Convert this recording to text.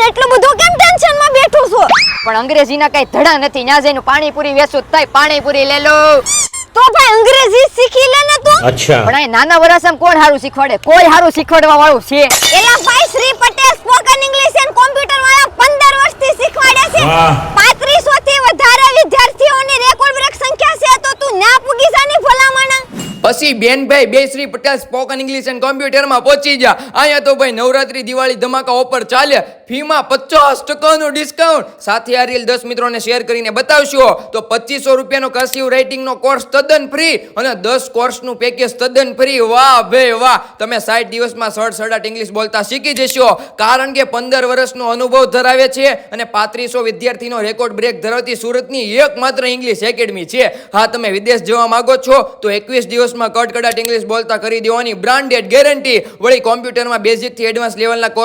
એટલું બધું કેમ ટેન્શન માં બેઠું છો? પણ અંગ્રેજીના કઈ ધડા નથી. ન્યા જઈને પાણીપુરી વેચું થાય, પાણીપુરી લે લો. તો ભાઈ અંગ્રેજી શીખી લે ને તું. अच्छा પણ આ નાના વરાસમ કોણ હારું શીખવાડે? કોઈ હારું શીખવાડવા વાળું છે? એલા ભાઈ Shri Patel spoken English and computer વાળા 15 વર્ષથી શીખવાડે છે. વાહ. 3500 થી વધારે વિદ્યાર્થીઓની રેકોર્ડ બ્રેક સંખ્યા છે તો તું ના પૂગી જાની ભલામણા. પછી બેનભાઈ બે Shri Patel spoken English and કોમ્પ્યુટરમાં પહોંચી જા. અહીંયા તો ભાઈ નવરાત્રી દિવાળી ધમાકા ઓફર ચાલે. ફીમાં 50% ડિસ્કાઉન્ટ. સાથે આ રીલ 10 મિત્રોને શેર કરીને બતાવશો તો 2500 રૂપિયાનો કર્સિવ રાઇટિંગનો કોર્સ તદ્દન ફ્રી અને 10 કોર્સનું પેકેજ તદ્દન ફ્રી. વાહ ભાઈ વાહ, તમે 60 દિવસમાં સડસડાટ ઇંગ્લિશ બોલતા શીખી જશો. કારણ કે 15 વર્ષનો અનુભવ ધરાવે છે અને 3500 વિદ્યાર્થીનો રેકોર્ડ બ્રેક ધરાવતી સુરતની એકમાત્ર ઇંગ્લિશ એકેડમી છે. હા, તમે વિદેશ જવા માંગો છો તો 21 દિવસમાં કડકડાટ ઇંગ્લિશ બોલતા કરી દેવાની બ્રાન્ડેડ ગેરંટી. વળી કોમ્પ્યુટરમાં બેઝિક થી એડવાન્સ લેવલના